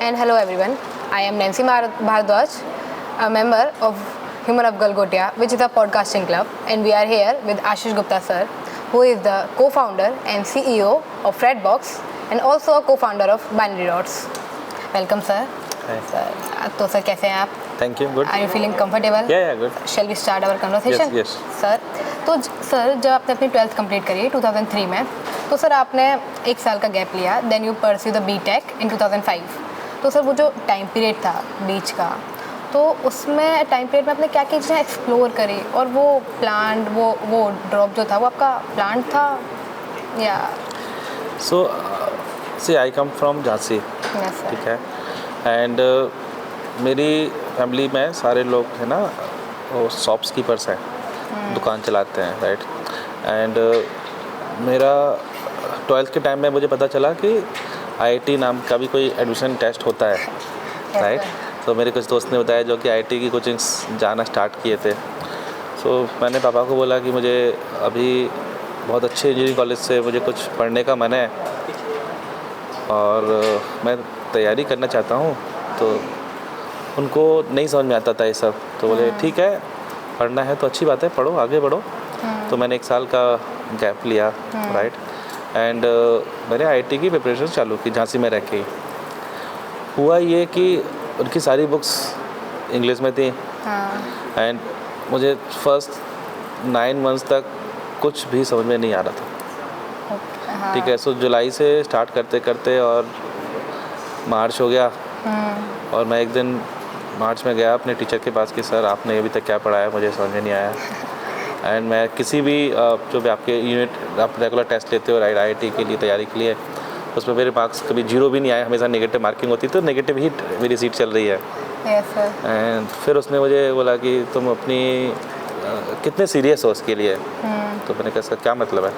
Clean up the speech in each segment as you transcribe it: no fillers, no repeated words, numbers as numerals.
and hello everyone. I am Nancy Bhardwaj, a member of Human of Galgotia, which is a podcasting club, and we are here with Ashish Gupta sir, who is the co-founder and CEO of Fredbox and also a co-founder of Binary Dots. Welcome sir. Hi. Sir, तो sir कैसे हैं आप? Thank you. Good. Are you feeling comfortable? Yeah, good. Shall we start our conversation? Yes. Sir, तो sir जब आपने अपनी 12th complete करी 2003 में, तो सर आपने एक साल का गैप लिया, then you pursue the BTech in 2005. तो सर वो जो टाइम पीरियड था बीच का, तो उसमें टाइम पीरियड में आपने क्या क्या चीज़ें एक्सप्लोर करी, और वो प्लान वो ड्रॉप जो था वो आपका प्लान था या? So, see, I come from Jhansi, yes sir. ठीक है, एंड मेरी फैमिली में सारे लोग है ना वो शॉप्स कीपर्स हैं, दुकान चलाते हैं, राइट. एंड मेरा 12th के टाइम में मुझे पता चला कि आईआईटी नाम का भी कोई एडमिशन टेस्ट होता है, राइट. तो मेरे कुछ दोस्त ने बताया जो कि आईआईटी की कोचिंग्स जाना स्टार्ट किए थे. सो मैंने पापा को बोला कि मुझे अभी बहुत अच्छे इंजीनियरिंग कॉलेज से मुझे कुछ पढ़ने का मन है और मैं तैयारी करना चाहता हूँ. तो उनको नहीं समझ में आता था ये सब, तो बोले ठीक है, पढ़ना है तो अच्छी बात है, पढ़ो, आगे बढ़ो. तो मैंने 1 साल का गैप लिया, राइट. एंड मैंने आईआईटी की प्रिपरेशन चालू की झांसी में रह के. हुआ ये कि उनकी सारी बुक्स इंग्लिश में थी, एंड मुझे फर्स्ट 9 मंथ्स तक कुछ भी समझ में नहीं आ रहा था, ठीक है. सो जुलाई से स्टार्ट करते करते और मार्च हो गया, और मैं एक दिन मार्च में गया अपने टीचर के पास कि सर आपने अभी तक क्या पढ़ाया, मुझे समझ में नहीं आया. एंड मैं किसी भी जो भी आपके यूनिट आप रेगुलर टेस्ट लेते हो, राइट, आईआईटी के लिए तैयारी के लिए, उसमें मेरे मार्क्स कभी 0 भी नहीं आए, हमेशा नेगेटिव मार्किंग होती, तो नेगेटिव ही मेरी सीट चल रही है. Yes sir. एंड फिर उसने मुझे बोला कि तुम अपनी कितने सीरियस हो उसके लिए. तो मैंने कहा इसका क्या मतलब है.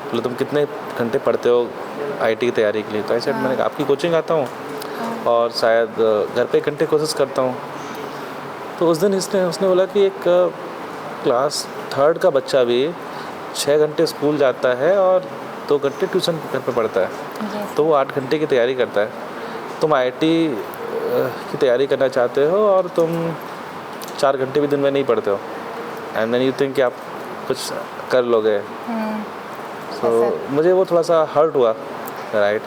बोले तुम कितने घंटे पढ़ते हो आईआईटी की तैयारी के लिए. तो ऐसे मैंने कहा आपकी कोचिंग आता हूँ और शायद घर पे 1 घंटे कोशिश करता हूँ. तो उस दिन उसने बोला कि एक क्लास 3rd का बच्चा भी 6 घंटे स्कूल जाता है और 2 घंटे ट्यूशन घर पे पढ़ता है, तो वो 8 घंटे की तैयारी करता है. तुम आईआईटी की तैयारी करना चाहते हो और तुम 4 घंटे भी दिन में नहीं पढ़ते हो, एंड देन यू थिंक कि आप कुछ कर लोगे. सो मुझे वो थोड़ा सा हर्ट हुआ, राइट.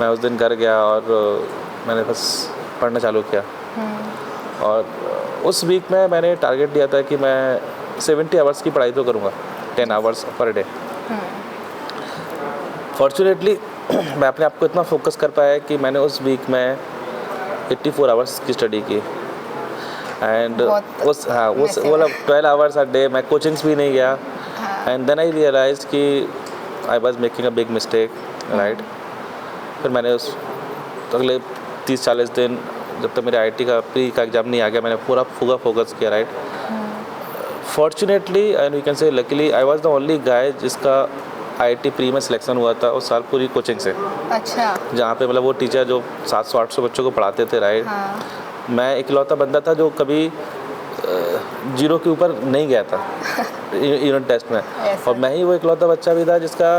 मैं उस दिन घर गया और मैंने बस पढ़ना चालू किया. और उस वीक में मैंने टारगेट दिया था कि मैं 70 आवर्स की पढ़ाई तो करूँगा, 10 आवर्स पर डे. फॉर्चुनेटली मैं अपने आप को इतना फोकस कर पाया कि मैंने उस वीक में 84 आवर्स की स्टडी की. एंड उस वो 12 आवर्स अ डे मैं कोचिंग्स भी नहीं गया. एंड देन आई रियलाइज कि I was making a big mistake, right. फिर मैंने उस अगले 30-40 दिन जब तक मेरे आईआईटी का प्री का एग्ज़ाम नहीं आ गया, मैंने पूरा फोकस किया, right. Fortunately and you can से luckily I was the only guy जिसका आईआईटी प्री में सिलेक्शन हुआ था उस साल पूरी कोचिंग से. अच्छा. जहाँ पे मतलब वो टीचर जो 700-800 बच्चों को पढ़ाते थे, राइट. मैं इकलौता बंदा था जो कभी 0 के ऊपर नहीं गया था यूनिट टेस्ट में, और मैं ही वो इकलौता बच्चा भी था जिसका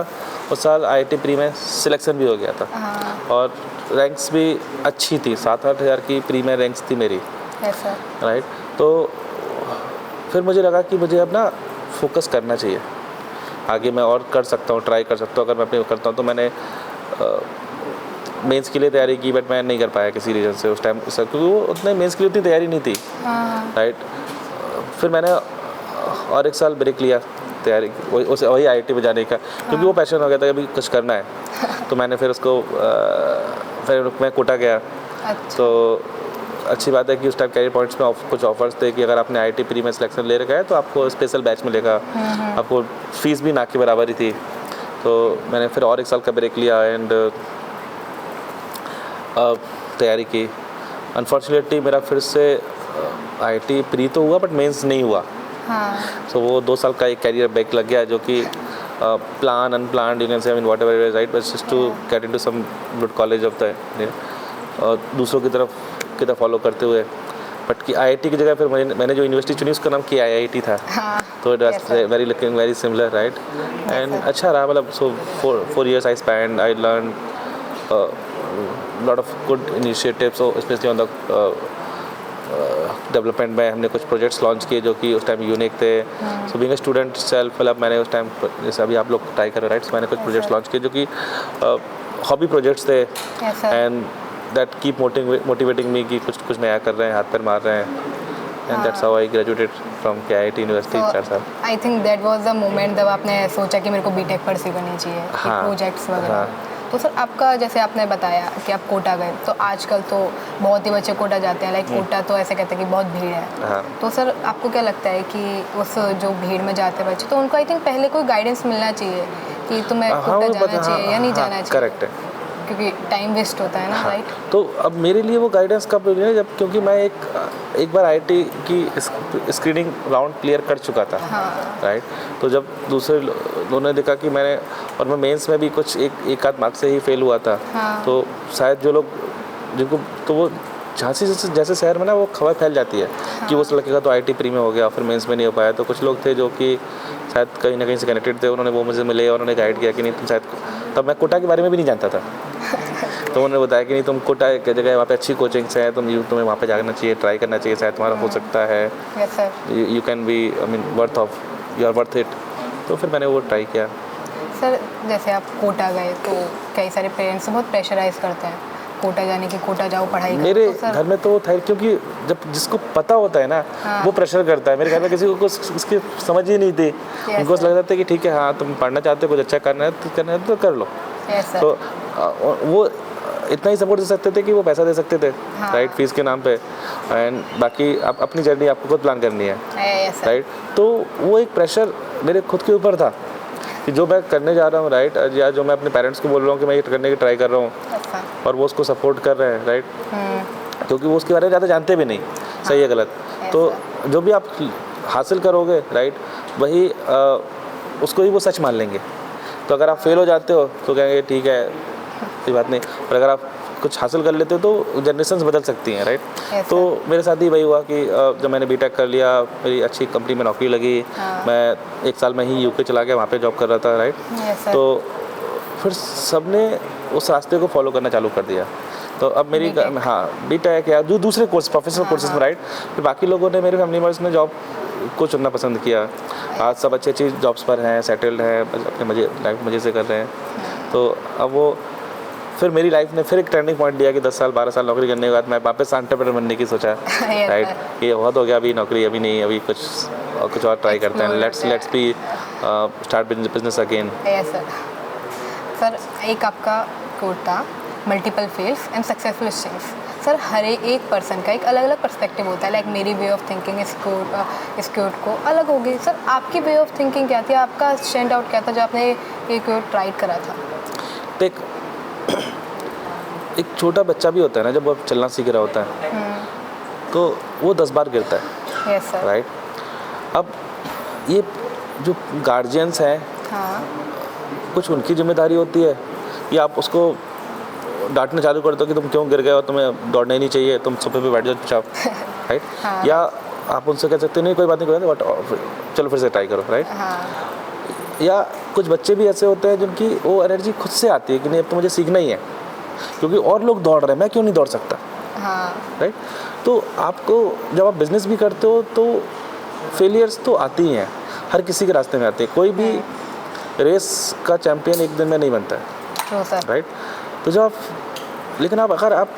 उस साल आईआईटी प्री में सिलेक्शन भी हो गया था. और रैंक्स भी अच्छी थी, 7-8 हज़ार की प्री में रैंक्स थी मेरी, राइट. तो फिर मुझे लगा कि मुझे अब ना फोकस करना चाहिए, आगे मैं और कर सकता हूँ, ट्राई कर सकता हूँ. अगर मैं अपने करता हूँ तो मैंने मेंस के लिए तैयारी की, बट मैं नहीं कर पाया किसी रीज़न से उस टाइम, क्योंकि वो उतने मेंस के लिए उतनी तैयारी नहीं थी, राइट. फिर मैंने और 1 साल ब्रेक लिया तैयारी वही आईआईटी में जाने का, क्योंकि वो पैशन हो गया था कि अभी कुछ करना है. तो मैंने फिर उसको फिर मैं कोटा गया. अच्छा. तो अच्छी बात है कि उस टाइम कैरियर पॉइंट्स में कुछ ऑफर्स थे कि अगर आपने आईआईटी प्री में सिलेक्शन ले रखा है तो आपको स्पेशल बैच मिलेगा, आपको फीस भी ना के बराबर ही थी. तो मैंने फिर और 1 साल का ब्रेक लिया एंड तैयारी की. अनफॉर्चुनेटली मेरा फिर से आईआईटी प्री तो हुआ बट मेंस नहीं हुआ. तो वो 2 साल का एक कैरियर ब्रेक लग गया, जो कि plan unplanned you can say, I mean whatever it is, right, but just to get into some good college of the और दूसरों की तरफ फॉलो करते हुए. बट कि आईआईटी की जगह फिर मैंने जो यूनिवर्सिटी चुनी उसका नाम KIIT था. तो it was very looking very similar, right. And अच्छा रहा, मतलब सो 4 years I spend, I learn lot of good initiatives, specially on the development में हमने कुछ प्रोजेक्ट्स लॉन्च किए जो कि उस टाइम यूनिक थे। So being a student self, मतलब मैंने उस टाइम, जैसे अभी आप लोग ट्राई कर रहे हो राइट, मैंने कुछ प्रोजेक्ट्स लॉन्च किए जो कि हॉबी प्रोजेक्ट्स थे, Yes, sir. And that keep motivating me कि कुछ कुछ नया कर रहे हैं, हाथ पैर मार रहे हैं, and that's how I graduated from KIT university 4 साल। I think that was the moment जब आपने सोचा कि मेरे को बीटेक परस्यू करनी चाहिए, हाँ, प्रोजेक्ट्स वगैरह। हाँ। तो सर आपका, जैसे आपने बताया कि आप कोटा गए, तो आजकल तो बहुत ही बच्चे कोटा जाते हैं, लाइक कोटा तो ऐसे कहते हैं कि बहुत भीड़ है। हाँ। तो सर आपको क्या लगता है कि उस जो भीड़ में जाते हैं बच्चे, तो उनको आई थिंक पहले कोई गाइडेंस मिलना चाहिए कि तुम्हें कोटा जाना चाहिए या नहीं जाना चाहिए? करेक्ट है, क्योंकि टाइम वेस्ट होता है ना, हाँ। राइट? तो अब मेरे लिए वो गाइडेंस कब मिली, जब क्योंकि मैं एक बार IIT की स्क्रीनिंग राउंड क्लियर कर चुका था, हाँ। राइट। तो जब दूसरे लोगों ने देखा कि मैंने, और मैं मेंस में भी कुछ एक आध मार्क्स से ही फेल हुआ था, हाँ। तो शायद जो लोग जिनको, तो वो झांसी जैसे शहर में ना वो खबर फैल जाती है कि उस लड़के का तो IIT प्री में हो गया, फिर मेंस में नहीं हो पाया। तो कुछ लोग थे जो कि शायद कहीं ना कहीं से कनेक्टेड थे, उन्होंने वो मुझे मिले और उन्होंने गाइड किया कि नहीं तुम शायद, तब मैं कोटा के बारे में भी नहीं जानता था तो उन्होंने बताया कि नहीं तुम कोटा एक जगह है, वहाँ पे अच्छी कोचिंग्स हैं, तुम्हें वहाँ पे जाना चाहिए, ट्राई करना चाहिए, शायद तुम्हारा हो सकता है, yes sir. You can be, I mean you are worth it. तो फिर मैंने वो ट्राई किया। सर जैसे आप कोटा गए तो कई सारे पेरेंट्स बहुत प्रेशराइज करते हैं कोटा जाने की, कोटा जाओ पढ़ाई करो। मेरे तो सर, घर में तो था, क्योंकि जब जिसको पता होता है ना, हाँ। वो प्रेशर करता है। मेरे घर में किसी को कुछ इसकी समझ ही नहीं थी, उनको sir. लगता था कि ठीक है, हाँ तुम पढ़ना चाहते हो, कुछ अच्छा करना है तो कर लो। Yes sir. तो वो इतना ही सपोर्ट दे सकते थे कि वो पैसा दे सकते थे, हाँ। राइट, फीस के नाम पे, एंड बाकी आप अपनी जर्नी आपको खुद प्लान करनी है, यस सर। राइट। तो वो एक प्रेशर मेरे खुद के ऊपर था कि जो मैं करने जा रहा हूँ, राइट, या जो मैं अपने पेरेंट्स को बोल रहा हूँ कि मैं ये करने की ट्राई कर रहा हूँ, अच्छा। और वो उसको सपोर्ट कर रहे हैं, राइट, क्योंकि वो उसके बारे में ज़्यादा जानते भी नहीं, सही है गलत। तो जो भी आप हासिल करोगे, राइट, वही उसको ही वो सच मान लेंगे। तो अगर आप फेल हो जाते हो तो कहेंगे ठीक है, कोई बात नहीं, पर अगर आप कुछ हासिल कर लेते हो तो जनरेशन्स बदल सकती हैं, राइट। Yes, तो मेरे साथ ही वही हुआ कि जब मैंने बीटेक कर लिया, मेरी अच्छी कंपनी में नौकरी लगी, हाँ। मैं 1 साल में ही UK चला गया, वहाँ पे जॉब कर रहा था, राइट। Yes, sir. तो फिर सबने उस रास्ते को फॉलो करना चालू कर दिया। तो अब मेरी B.Tech. हाँ बीटेक या जो दूसरे कोर्स, प्रोफेशनल कोर्सेज में, राइट। फिर बाकी लोगों ने, मेरे फैमिली मेम्बर्स ने जॉब को चुनना पसंद किया। आज सब अच्छी अच्छी जॉब्स पर हैं, सेटल्ड हैं, अपने मजे लाइफ मज़े से कर रहे हैं। तो अब वो फिर मेरी लाइफ ने फिर एक टर्निंग पॉइंट दिया कि 10 साल 12 साल नौकरी करने के बाद मैं वापस एंटरप्रेन्योर बनने की सोचा, Yes, राइट। sir. ये बहुत हो गया, अभी नौकरी अभी नहीं, अभी कुछ और ट्राई करते हैं, Explore let's be start business again. Yes sir. Sir एक आपका कोट था, multiple fails and successful stings. Sir हर एक पर्सन का एक अलग अलग पर्सपेक्टिव होता है, लाइक मेरी वे ऑफ थिंकिंग इस कोट को अलग होगी। सर आपकी वे ऑफ थिंकिंग क्या थी, आपका स्टैंड आउट क्या था जो आपने ये कोट ट्राई करा था? देख, एक छोटा बच्चा भी होता है ना, जब वो चलना सीख रहा होता है तो वो 10 बार गिरता है, यस सर। राइट। अब ये जो गार्जियंस हैं, हाँ। कुछ उनकी जिम्मेदारी होती है कि आप उसको डांटना चालू कर दो कि तुम क्यों गिर गए और तुम्हें दौड़ना ही नहीं चाहिए, तुम सोफे पे बैठ जाओ चुपचाप, राइट। हाँ। या आप उनसे कह सकते नहीं कोई बात नहीं, बट चलो फिर से ट्राई करो, राइट। हाँ। या कुछ बच्चे भी ऐसे होते हैं जिनकी वो एनर्जी खुद से आती है कि नहीं अब तो मुझे सीखना ही है, क्योंकि और लोग दौड़ रहे हैं, मैं क्यों नहीं दौड़ सकता, हाँ। राइट। तो आपको जब आप बिजनेस भी करते हो तो फेलियर्स तो आती ही हैं, हर किसी के रास्ते में आते हैं, कोई भी रेस का चैम्पियन एक दिन में नहीं बनता है, ट्रू सर। राइट। तो जब आप, लेकिन आप अगर आप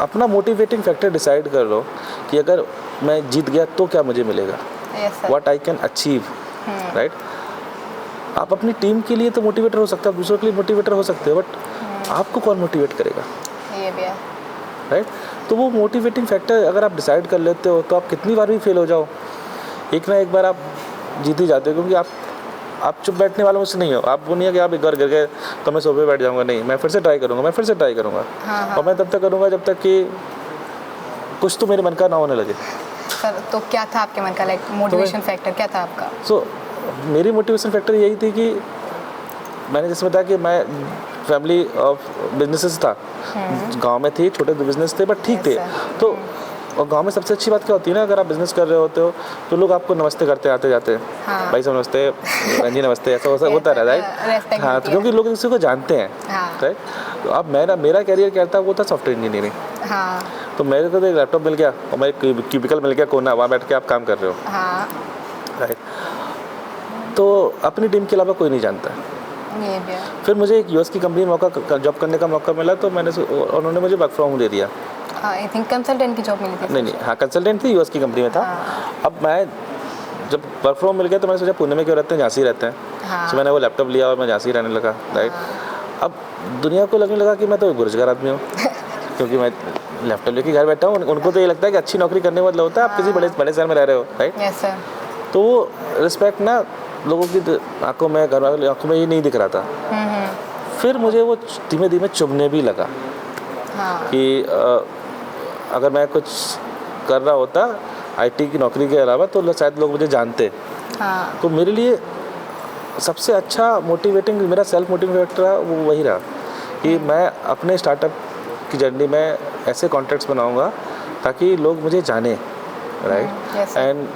अपना मोटिवेटिंग फैक्टर डिसाइड कर लो कि अगर मैं जीत गया तो क्या मुझे मिलेगा, yes sir. What I can achieve, right. आप अपनी टीम के लिए तो मोटिवेटर हो सकते हो, दूसरों के लिए मोटिवेटर हो सकते हो, बट आपको कौन मोटिवेट करेगा, ये भी है। राइट। तो वो मोटिवेटिंग फैक्टर अगर आप डिसाइड कर लेते हो तो आप कितनी बार भी फेल हो जाओ, एक ना एक बार आप जीत ही जाते हो, क्योंकि आप चुप बैठने वालों में से नहीं हो। आप वो नहीं है कि आप एक बार गिर गए तो मैं सोफे बैठ जाऊंगा, नहीं, मैं फिर से ट्राई करूंगा, मैं फिर से ट्राई करूंगा, हाँ। और मैं तब तक करूंगा जब तक कि कुछ तो मेरे मन का ना होने लगे। सर तो क्या था आपके मन का, लाइक मोटिवेशन फैक्टर क्या था आपका? सो मेरी मोटिवेशन फैक्टर यही थी कि मैंने जैसे बताया कि मैं फैमिली ऑफ बिजनेसेस था, गांव में थी, छोटे बिजनेस थे बट ठीक थे। Yes, sir. तो और गांव में सबसे अच्छी बात क्या होती है ना, अगर आप बिजनेस कर रहे होते हो तो लोग आपको नमस्ते करते आते जाते। हाँ। भाई साहब नमस्ते, रंजी नमस्ते, ऐसा होता है राइट। respect हाँ, मिलती तो क्योंकि लोग किसी को जानते हैं हाँ। राइट। तो अब मेरा कैरियर क्या था, वो था सॉफ्टवेयर इंजीनियरिंग। हाँ तो मेरे को तो एक लैपटॉप मिल गया और मैं क्यूबिकल मिल गया कोना, वहाँ बैठ के आप काम कर रहे हो हाँ, राइट। तो अपनी टीम के अलावा कोई नहीं जानता है। ये भी है। फिर मुझे एक यूएस की कंपनी में जॉब करने का मौका मिला, तो उन्होंने मुझे वर्क फ्रॉम होम दे दिया। आई थिंक कंसल्टेंट की जॉब मिली थी। नहीं, हाँ कंसल्टेंट थी, यूएस की कंपनी में था। हाँ। अब मैं जब वर्क फ्रॉम मिल गया तो मैंने सोचा पुणे में क्यों रहते हैं, झांसी रहते हैं। हाँ। तो मैंने वो लैपटॉप लिया और मैं झांसी रहने लगा राइट। अब दुनिया को लगने लगा कि मैं तो एक बेरोजगार आदमी हूँ क्योंकि मैं लैपटॉप लेके घर बैठा हूँ। उनको तो ये लगता है कि अच्छी नौकरी करने का मतलब होता है आप किसी बड़े शहर में रह रहे हो राइट। Yes sir. तो वो रिस्पेक्ट ना लोगों की आंखों में, घर वालों की आंखों में ये नहीं दिख रहा था। फिर मुझे वो धीमे धीमे चुभने भी लगा हाँ। कि अगर मैं कुछ कर रहा होता आईटी की नौकरी के अलावा तो शायद लोग मुझे जानते। हाँ। तो मेरे लिए सबसे अच्छा मोटिवेटिंग, मेरा सेल्फ मोटिवेटर रहा वो वही रहा कि मैं अपने स्टार्टअप की जर्नी में ऐसे कॉन्टैक्ट्स बनाऊंगा ताकि लोग मुझे जाने राइट। yes, sir. एंड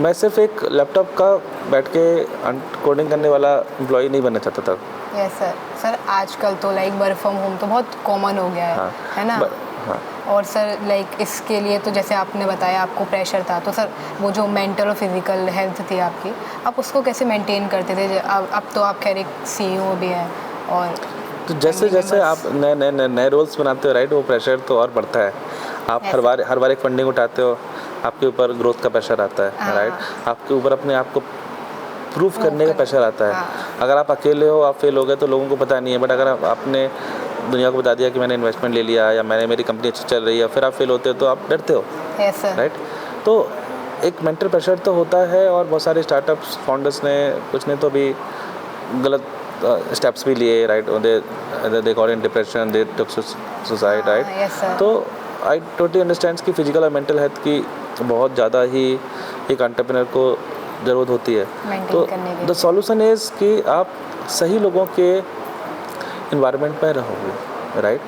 मैं सिर्फ एक लैपटॉप का बैठ के कोडिंग करने वाला एम्प्लॉय नहीं बनना चाहता था। Yes sir. सर आजकल तो लाइक वर्क फ्रॉम होम तो बहुत कॉमन हो गया है ना। हाँ। और सर लाइक इसके लिए तो जैसे आपने बताया आपको प्रेशर था, तो सर वो जो मेंटल और फिजिकल हेल्थ थी आपकी, आप उसको कैसे मेंटेन करते थे? अब तो आप खैर एक सीईओ भी हैं और तो जैसे जैसे आप नए रोल्स बनाते हो राइट, वो प्रेशर तो और बढ़ता है। आप हर बार एक फंडिंग उठाते हो, आपके ऊपर ग्रोथ का प्रेशर आता है राइट। आपके ऊपर अपने आप को प्रूफ करने का प्रेशर आता है। अगर आप अकेले हो, आप फेल हो गए तो लोगों को पता नहीं है, बट अगर आपने दुनिया को बता दिया कि मैंने इन्वेस्टमेंट ले लिया या मेरी कंपनी अच्छी चल रही है, फिर आप फेल होते हो तो आप डरते हो राइट। तो एक मेंटल प्रेशर तो होता है। और बहुत सारे स्टार्टअप्स फाउंडर्स ने कुछ ने तो भी गलत स्टेप्स भी लिए right. They got in depression, they took suicide right. तो आई टोटली अंडरस्टैंड कि फिजिकल और मेंटल हेल्थ की बहुत ज़्यादा ही एक एंटरप्रेन्योर को ज़रूरत होती है। तो द सॉल्यूशन इज़ कि आप सही लोगों के इन्वायरमेंट में रहोगे right.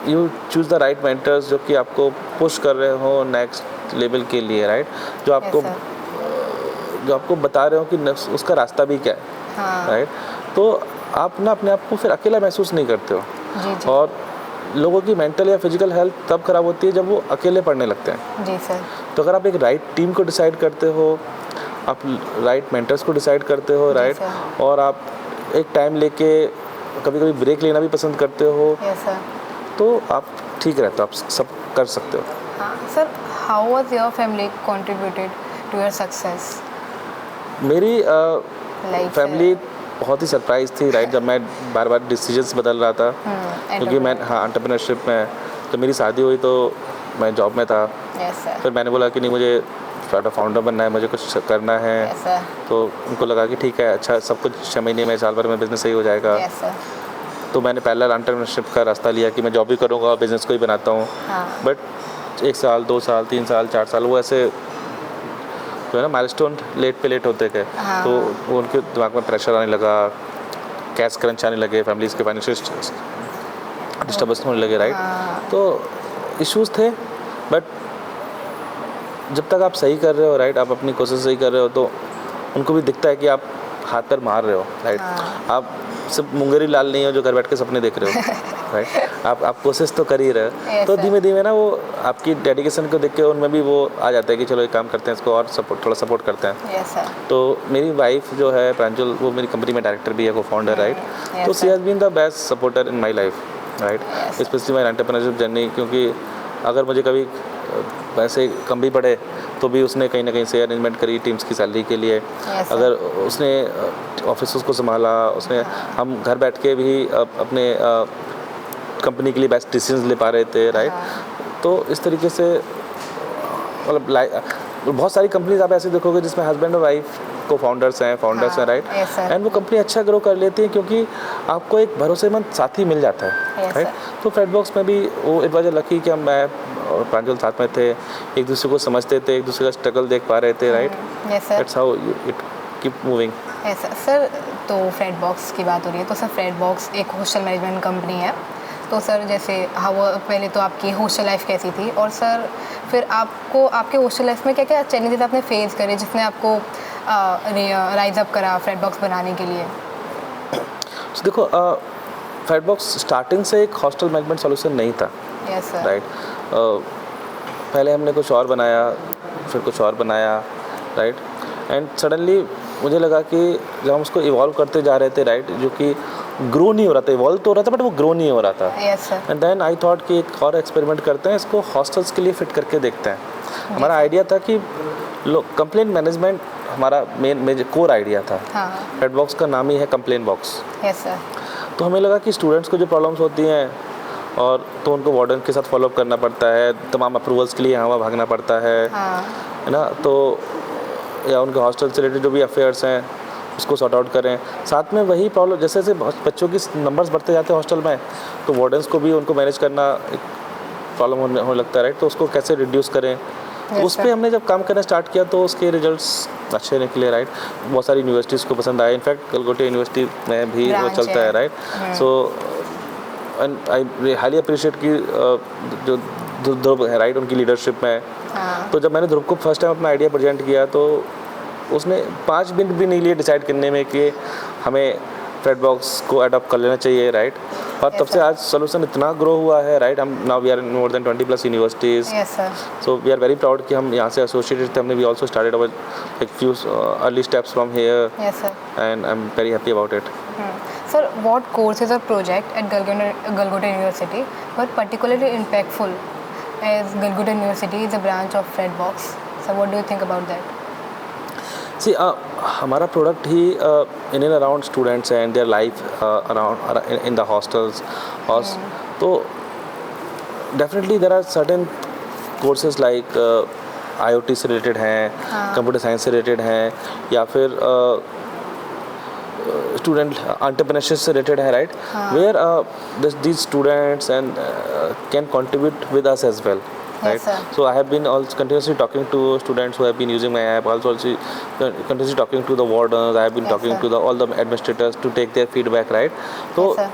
You choose the right mentors जो कि आपको पुश कर रहे हो नेक्स्ट लेवल के लिए राइट। जो आपको बता रहे हो कि उसका रास्ता भी क्या है राइट। तो आप ना अपने आप को फिर अकेला महसूस नहीं करते हो। जी। और लोगों की मेंटल या फिजिकल हेल्थ तब ख़राब होती है जब वो अकेले पढ़ने लगते हैं। जी सर। तो अगर आप एक राइट टीम को डिसाइड करते हो, आप राइट मेंटर्स को डिसाइड करते हो राइट, और आप एक टाइम लेके कभी कभी ब्रेक लेना भी पसंद करते हो, यस सर, तो आप ठीक रहते हो, आप सब कर सकते हो। हाँ sir, how was your family contributed to your success? मेरी फैमिली बहुत ही सरप्राइज थी राइट जब मैं बार बार डिसीजंस बदल रहा था। क्योंकि मैं एंटरप्रेन्योरशिप में जब मेरी शादी हुई तो मैं जॉब में था। Yes sir. फिर मैंने बोला कि नहीं, मुझे फाउंडर बनना है, मुझे कुछ करना है। Yes sir. तो उनको लगा कि ठीक है, अच्छा सब कुछ 6 महीने में, साल भर में बिजनेस सही हो जाएगा। Yes sir. तो मैंने पहला एंटरप्रेन्योरशिप का रास्ता लिया कि मैं जॉब भी करूँगा और बिज़नेस को ही बनाता हूँ। बट 1 साल 2 साल 3 साल 4 साल वो ऐसे जो है ना माइलस्टोन लेट होते गए। तो वो उनके दिमाग में प्रेशर आने लगा, कैश क्रंच आने लगे, फैमिलीज़ के फाइनेंशियल डिस्टर्बेंस होने लगे राइट। तो इश्यूज़ थे, बट जब तक आप सही कर रहे हो राइट, आप अपनी कोशिश सही कर रहे हो तो उनको भी दिखता है कि आप हाथ पैर मार रहे हो राइट। आप सिर्फ मुंगेरी लाल नहीं हो जो घर बैठ के सपने देख रहे हो राइट। आप कोशिश तो कर ही रहे हो। तो धीमे धीमे ना वो आपकी डेडिकेशन को देख के उनमें भी वो आ जाता है कि चलो एक काम करते हैं, इसको और थोड़ा सपोर्ट करते हैं। Yes sir. तो मेरी वाइफ जो है प्रांजल, वो मेरी कंपनी में डायरेक्टर भी है, को फाउंडर राइट। तो she has been the best supporter in my life right, specially my entrepreneurship journey. क्योंकि अगर मुझे कभी पैसे कम भी पड़े तो भी उसने कहीं ना कहीं से अरेंजमेंट करी टीम्स की सैलरी के लिए। अगर उसने ऑफिस को संभाला, उसने हम घर बैठ के भी अपने कंपनी के लिए बेस्ट डिसीजंस ले पा रहे थे राइट। तो इस तरीके से मतलब बहुत सारी कंपनीज आप ऐसे देखोगे जिसमें हस्बैंड और वाइफ को फाउंडर्स हैं राइट, एंड वो कंपनी अच्छा ग्रो कर लेती है क्योंकि आपको एक भरोसेमंद साथी मिल जाता है राइट। तो फ्रेडबॉक्स में भी वो इट वाज लकी कि मैं और प्रांजल साथ में थे, एक दूसरे को समझते थे, एक दूसरे का स्ट्रगल देख पा रहे थे right. That's how it keep moving. Sir, तो फ्रेडबॉक्स की बात हो रही है, तो सर फ्रेडबॉक्स एक होस्टल मैनेजमेंट कंपनी है। तो सर जैसे हाँ वो पहले तो आपकी हॉस्टल लाइफ कैसी थी, और सर फिर आपको आपके हॉस्टल लाइफ में क्या क्या चैलेंजेस आपने फेस करे जिसने आपको राइज अप करा फ्रेडबॉक्स बनाने के लिए? So, देखो फ्रेडबॉक्स स्टार्टिंग से एक हॉस्टल मैनेजमेंट सॉल्यूशन नहीं था, यस सर। राइट। पहले हमने कुछ और बनाया, फिर कुछ और बनाया, राइट। एंड सडनली मुझे लगा कि जब हम उसको इवॉल्व करते जा रहे थे, राइट, जो कि ग्रो नहीं हो रहा था, इवॉल्व तो हो रहा था बट वो ग्रो नहीं हो रहा था। Yes sir. And then I thought कि एक और एक्सपेरिमेंट करते हैं, इसको हॉस्टल्स के लिए फिट करके देखते हैं। हमारा आइडिया था कि कंप्लेंट मैनेजमेंट हमारा मेन कोर आइडिया था। हाँ। फ्रेडबॉक्स का नाम ही है कंप्लेंट बॉक्स। Yes sir. तो हमें लगा कि स्टूडेंट्स को जो प्रॉब्लम्स होती हैं और तो उनको वार्डन के साथ फॉलोअप करना पड़ता है, तमाम अप्रूवल्स के लिए यहाँ वहाँ भागना पड़ता है ना, तो या उनके हॉस्टल से रिलेटेड जो भी अफेयर्स हैं उसको सॉर्ट आउट करें। साथ में वही प्रॉब्लम जैसे जैसे बच्चों की नंबर्स बढ़ते जाते हैं हॉस्टल में, तो वार्डन्स को भी उनको मैनेज करना एक प्रॉब्लम होने लगता है, राइट। तो उसको कैसे रिड्यूस करें, तो उस पर हमने जब काम करना स्टार्ट किया तो उसके रिजल्ट्स अच्छे निकले, राइट। बहुत सारी यूनिवर्सिटीज़ को पसंद आया, इनफैक्ट गलगोटे यूनिवर्सिटी में भी वो चलता है, right. So and I highly appreciate कि जो ध्रुव है, राइट, उनकी लीडरशिप में। तो जब मैंने ध्रुव को फर्स्ट टाइम अपना आइडिया प्रेजेंट किया तो उसने 5 मिनट भी नहीं लिए डिसाइड करने में कि हमें फ्रेडबॉक्स को अडॉप्ट कर लेना चाहिए, राइट। और तब से आज सोल्यूशन इतना ग्रो हुआ है, राइट। हम now we are in more than 20+ universities. Yes sir. So we are very proud कि हम यहाँ से एसोसिएटेड थे। हमने वी ऑल्सो स्टार्टेड अवर एक few early steps from here, yes sir. And I am very happy about it. Sir, what courses or project at Golgotha University were particularly impactful, as Golgotha University is a branch of Fredbox? So what do you think about that? See हमारा product ही in and around students and their life around in the hostels और तो definitely there are certain courses like IoT से related हैं, computer science से related हैं, या फिर स्टूडेंट एंटरप्रेन्योरशिप से रिलेटेड है, right, where these students and can contribute with us as well, right? Yes, sir. So I have been also continuously talking to students who have been using my app, also continuously talking to the wardens. I have been Yes, talking sir. to all the administrators to take their feedback, right? So Yes, sir.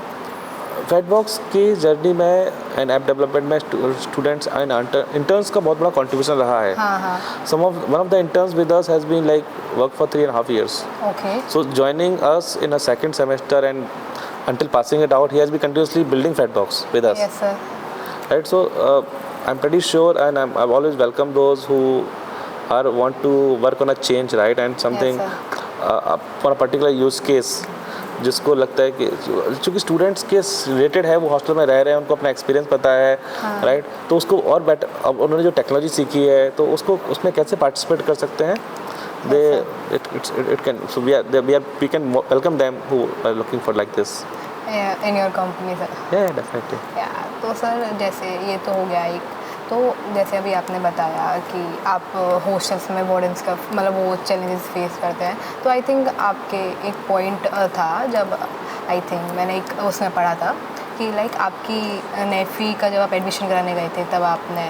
Fredbox की journey में and app development में students and interns का बहुत बड़ा contribution रहा है। One of the interns with us has been like work for 3.5 years. Okay. So joining us in a second semester and until passing it out, he has been continuously building Fredbox with us. Yes, sir. Right. So I'm pretty sure, and I've always welcomed those who want to work on a change, right, and something for a particular use case. जिसको लगता है कि चूँकि students के related है, वो hostel में रह रहे हैं, उनको अपना एक्सपीरियंस पता है, राइट, तो उसको और बेटर, अब उन्होंने जो टेक्नोलॉजी सीखी है तो उसको उसमें कैसे पार्टिसिपेट कर सकते हैं, they it can, so we can welcome them who are looking for like this in your company sir. या डेफिनेटली। तो सर जैसे ये तो हो गया एक, तो जैसे अभी आपने बताया कि आप हॉस्टल्स में वार्डन्स का मतलब वो चैलेंजेस फेस करते हैं, तो आई थिंक आपके एक पॉइंट था जब आई थिंक मैंने एक उसमें पढ़ा था कि लाइक आपकी नेफी का जब आप एडमिशन कराने गए थे तब आपने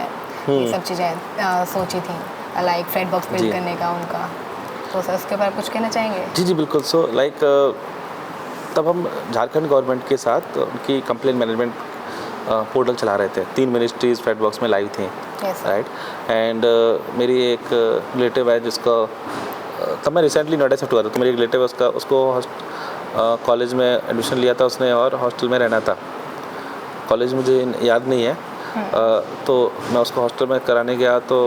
ये सब चीज़ें सोची थी लाइक फ्रेडबॉक्स बिल्ड करने का उनका, तो सर उसके बारे में कुछ कहना चाहेंगे? जी जी बिल्कुल। सो लाइक तब हम झारखंड गवर्नमेंट के साथ उनकी कंप्लेंट मैनेजमेंट पोर्टल चला रहे थे। 3 मिनिस्ट्रीज़ फ्रेडबॉक्स में लाइव थी, राइट। एंड मेरी एक रिलेटिव है जिसका तब मैं रिसेंटली नोएडा शिफ्ट हुआ था, तो मेरी एक रिलेटिव है उसको कॉलेज में एडमिशन लिया था उसने और हॉस्टल में रहना था। कॉलेज मुझे याद नहीं है, तो मैं उसको हॉस्टल में कराने गया तो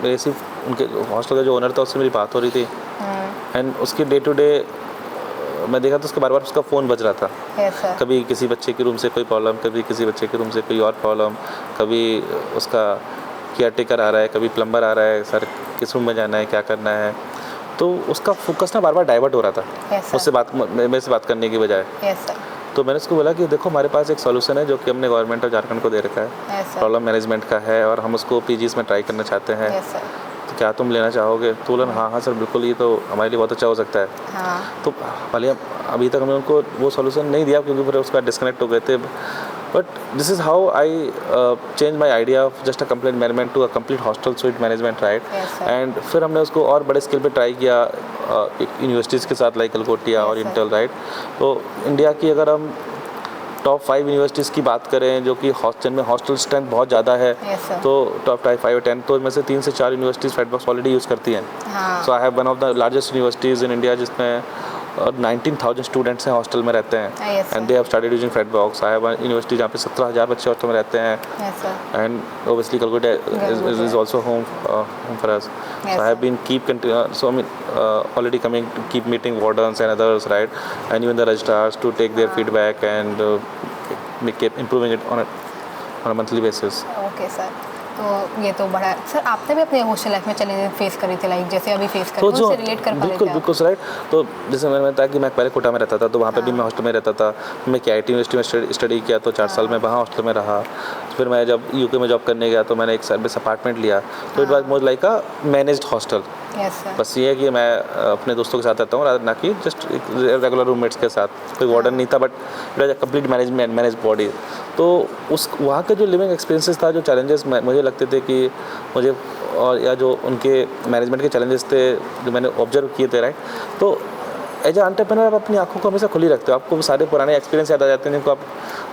मेरे सिर्फ उनके हॉस्टल का जो ओनर था उससे मेरी बात हो रही थी, एंड उसकी डे टू डे मैं देखा तो उसके बार बार उसका फ़ोन बज रहा था। Yes, sir. कभी किसी बच्चे के रूम से कोई प्रॉब्लम, कभी किसी बच्चे के रूम से कोई और प्रॉब्लम, कभी उसका केयर टेकर आ रहा है, कभी प्लम्बर आ रहा है, सर किस रूम में जाना है, क्या करना है, तो उसका फोकस ना बार बार डाइवर्ट हो रहा था। Yes, मुझसे मेरे से बात करने की बजाय। Yes, sir. तो मैंने उसको बोला कि देखो हमारे पास एक सॉल्यूशन है जो कि हमने गवर्नमेंट ऑफ झारखंड को दे रखा है, Yes, sir. प्रॉब्लम मैनेजमेंट का है, और हम उसको PGs में ट्राई करना चाहते हैं। Yes, sir. तो क्या तुम लेना चाहोगे? तो बोला हाँ हाँ सर बिल्कुल, ये तो हमारे लिए बहुत अच्छा हो सकता है। हाँ. तो भले अभी तक हमने उनको वो सॉल्यूशन नहीं दिया क्योंकि फिर उसका डिस्कनेक्ट हो गए थे, but this is how I change my idea of just a complaint management to a complete hostel suite management, right. And फिर हमने उसको और बड़े स्केल पे ट्राई किया यूनिवर्सिटीज़ के साथ, लाइक गलगोटिया और इंटेल, राइट। तो इंडिया की अगर हम टॉप 5 यूनिवर्सिटीज़ की बात करें जो कि जिनमें हॉस्टल स्ट्रेंथ बहुत ज़्यादा है, Yes, sir. तो टॉप 5 और 10 तो इनमें से 3 से 4 यूनिवर्सिटीज़ फेडबॉक्स ऑलरेडी यूज़ करती हैं। हाँ so I have one of the largest universities in India जिसमें 19,000 स्टूडेंट्स हैं हॉस्टल में रहते हैं, Yes, sir. And they have started using Fedbox. I have university जहाँ पे 17,000 बच्चे हॉस्टल में रहते हैं, Yes, sir. and obviously Calcutta is also home for us. Yes, So I have been already coming to keep meeting wardens and others, right, and even the registrars to take their feedback and keep improving it on a monthly basis. Okay sir, तो ये तो बड़ा sir आपने भी अपने hostel life में challenges face करी थे, लाइक जैसे अभी फेस कर तो रहे जो हो, उससे रिलेट कर पा बिल्कुल लेते बिल्कुल राइट, तो जैसे मैंने बताया कि मैं पहले कोटा में रहता था, तो वहाँ पे भी हाँ। मैं हॉस्टल में रहता था। मैं KIT यूनिवर्सिटी में स्टडी किया, तो 4 साल मैं वहाँ हॉस्टल में रहा। फिर मैं जब UK में जॉब करने गया तो मैंने एक सर्विस अपार्टमेंट लिया, तो it was more like a managed hostel. Yes sir. बस ये है कि मैं अपने दोस्तों के साथ रहता हूँ, ना कि जस्ट रेगुलर रूममेट्स के साथ। कोई वार्डन नहीं था, but it was a complete manage body. तो उस वहाँ के जो लिविंग एक्सपीरियंसेस था, जो चैलेंजेस मुझे लगते थे कि मुझे, और या जो उनके मैनेजमेंट के चैलेंजेस थे जो मैंने ऑब्जर्व किए थे, राइट, तो एज ए एंटरप्रेन्योर आप अपनी आंखों को हमेशा खुली रखते हो। आपको सारे पुराने एक्सपीरियंस याद आ जाते हैं जिनको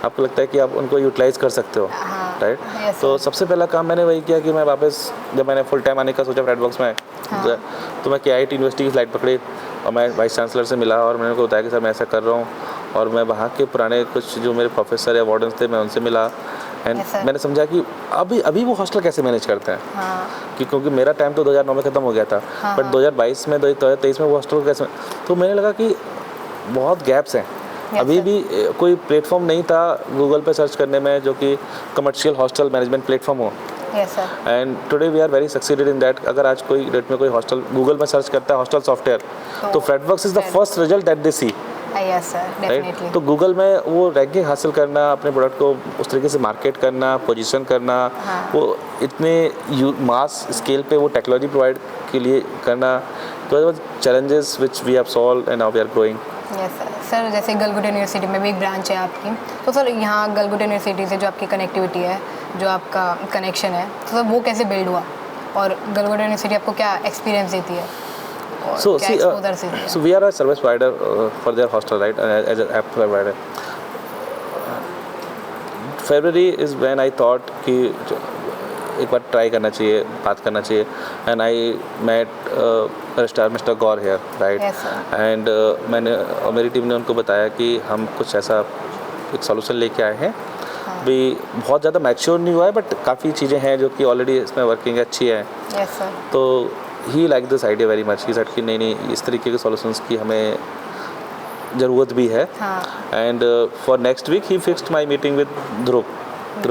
आपको लगता है कि आप उनको यूटिलाइज़ कर सकते हो, हाँ, राइट। yes, तो sir. सबसे पहला काम मैंने वही किया कि मैं वापस, जब मैंने फुल टाइम आने का सोचा फेडबॉक्स में, हाँ. तो मैं KIT यूनिवर्सिटी की फ्लाइट पकड़ी और मैं वाइस चांसलर से मिला और मैंने उनको बताया कि सर मैं ऐसा कर रहा हूँ, और मैं वहाँ के पुराने कुछ जो मेरे प्रोफेसर या वार्डन्स थे मैं उनसे मिला, एंड Yes, sir. मैंने समझा कि अभी वो हॉस्टल कैसे मैनेज करते हैं, हाँ क्योंकि मेरा टाइम तो 2009 में ख़त्म हो गया था, हाँ, बट 2022 में 2023 में वो हॉस्टल को कैसे, तो मैंने लगा कि बहुत गैप्स हैं। अभी sir. भी कोई प्लेटफॉर्म नहीं था गूगल पे सर्च करने में जो कि कमर्शियल हॉस्टल मैनेजमेंट प्लेटफॉर्म हो, yes sir. And today we are very succeeded in that. अगर आज कोई डेट में कोई हॉस्टल गूगल में सर्च करता है हॉस्टल सॉफ्टवेयर, तो Fedbox is the first result that they see, yes sir, right. Definitely. तो गूगल में वो रैंकिंग हासिल करना, अपने प्रोडक्ट को उस तरीके से मार्केट करना, पोजीशन करना, हाँ. वो इतने मास स्केल पे वो टेक्नोलॉजी प्रोवाइड के लिए करना, तो challenges which we have solve and now we are growing. Yes sir. Sir जैसे गलगोटा यूनिवर्सिटी में भी एक ब्रांच है आपकी, तो सर यहाँ गलगोटा यूनिवर्सिटी से जो आपकी कनेक्टिविटी है, जो आपका कनेक्शन है, तो सर वो कैसे बिल्ड हुआ, और गलगोटा यूनिवर्सिटी आपको क्या एक्सपीरियंस देती है, और So क्या see, एक्सपोजर देती है? so we are a service provider for their hostel, right? As an app provider. February is when I thought कि एक बार ट्राई करना चाहिए, बात करना चाहिए, and I met mister Gaur here, right, Yes, sir. And मैंने और मेरी टीम ने उनको बताया कि हम कुछ ऐसा एक सॉल्यूशन लेके आए हैं, भी बहुत ज़्यादा मैच्योर नहीं हुआ है, बट काफ़ी चीज़ें हैं जो कि ऑलरेडी इसमें वर्किंग अच्छी है। Yes sir. तो he like this idea very much, he said कि नहीं इस तरीके के सॉल्यूशंस की हमें ज़रूरत भी है, हाँ। And for next week he fixed my meeting with Dhruv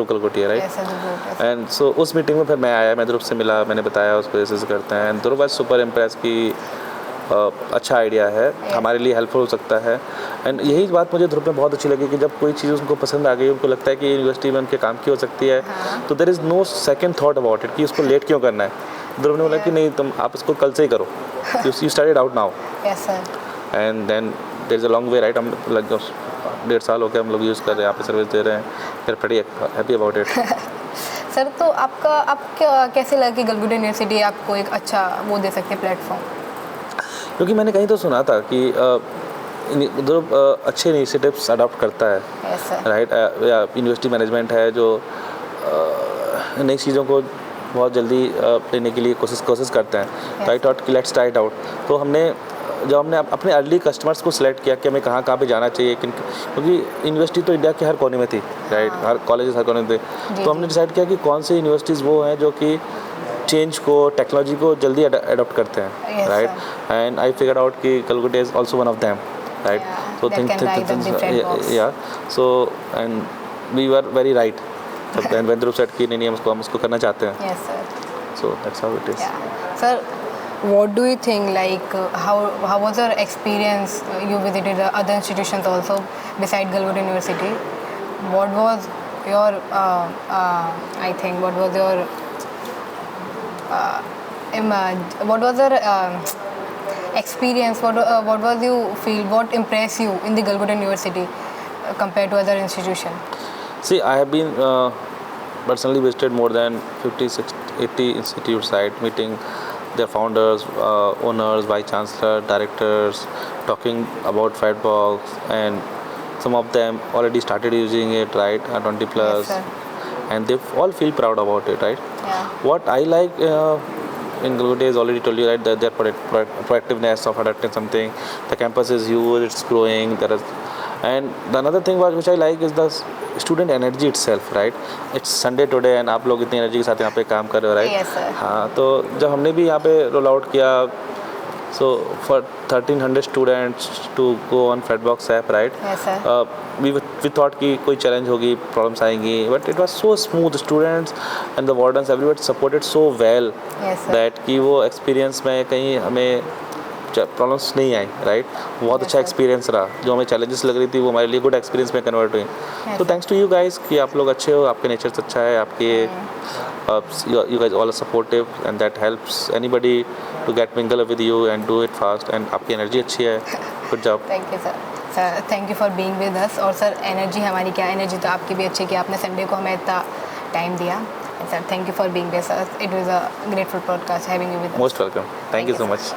Kalkotia, right. Yes sir. And so उस मीटिंग में फिर मैं आया, मैं ध्रुव से मिला, मैंने बताया उसको ऐसे करते हैं, and Dhruv was super impress कि अच्छा आइडिया है, हमारे लिए हेल्पफुल हो सकता है। एंड यही बात मुझे ध्रुव में बहुत अच्छी लगी कि जब कोई चीज़ उनको पसंद आ गई, उनको लगता है कि यूनिवर्सिटी में उनके काम की हो सकती है, हाँ। तो there is no second thought about it कि उसको लेट क्यों करना है। ध्रुव ने बोला कि नहीं, तुम आप इसको कल से ही करो, you start it out now, yes sir. And then there is a long way, right. हम लग 1.5 साल हो गया हम लोग यूज़ कर रहे हैं, यहाँ पे सर्विस दे रहे हैं, फिर pretty happy about it. Sir तो आप क्या कैसे लगा कि गलगोटा यूनिवर्सिटी आपको एक अच्छा वो दे सकते हैं प्लेटफॉर्म? क्योंकि मैंने कहीं तो सुना था कि ध्रुव अच्छे इनिशिएटिव्स अडॉप्ट करता है, यस सर। राइट, या यूनिवर्सिटी मैनेजमेंट है जो नई चीज़ों को बहुत जल्दी लेने के लिए कोशिश करते हैं, राइट, और लेट्स ट्राई इट आउट। तो जब हमने अपने अर्ली कस्टमर्स को सिलेक्ट किया कि हमें कहाँ पे जाना चाहिए, क्योंकि यूनिवर्सिटी तो इंडिया के हर कोने में थी, राइट, हर कॉलेजेस हर कोने में थे, तो हमने डिसाइड किया कि कौन सी यूनिवर्सिटीज़ वो हैं जो कि चेंज को, टेक्नोलॉजी को जल्दी अडॉप्ट करते हैं, Yes, right, sir. And I figure out कि Calcutta is also one of them, right. Yeah, So that can ride on different box. so and we were very right. when Dhruv said कि नहीं हम उसको करना चाहते हैं, yes sir. so that's how it is. Sir, what do you think, like how was your experience? You visited the other institutions also beside Gulbarga University. What was your I think what was your what was your experience? What was you feel? What impressed you in the Gulbarga University compared to other institution? See, I have been personally visited more than 50, 60, 80 institute site, meeting their founders, owners, vice chancellor, directors, talking about Fedbox, and some of them already started using it, right, 20 plus, sir. and they all feel proud about it, right? Yeah. What I like in Global Day is already told you, right, that their proactiveness of adapting something. The campus is huge, it's growing. There is, and the another thing which I like is the student energy itself, right? It's Sunday today and आप लोग इतनी energy के साथ यहाँ पे काम कर रहे हो, right? Yes, sir. हाँ, तो जब हमने भी यहाँ पे रोल आउट किया, so for 1300 students to go on Fedbox app, right? Yes, sir. We thought कि कोई चैलेंज होगी, प्रॉब्लम्स आएंगी, but it was so smooth. Students and the wardens, everybody supported so well Yes, sir. that कि वो experience में कहीं हमें problems नहीं आई, राइट? बहुत Yes, अच्छा sir. एक्सपीरियंस रहा. जो हमें चैलेंजेस लग रही थी वो हमारे लिए गुड एक्सपीरियंस में कन्वर्ट हुई. Yes, तो sir. Thanks to you guys कि आप लोग अच्छे हो, आपके नेचर अच्छा है, आपके you guys all are supportive and that helps anybody to get mingle with you and do it fast, and आपकी एनर्जी अच्छी है. Good job. Thank you sir. Sir thank you for being with us. और sir energy हमारी क्या, energy तो आपकी भी अच्छी कि आपने संडे को हमें इतना टाइम दिया. Sir thank you for being with us. It was a grateful podcast having you with us. Most welcome. Thank you so sir. Much.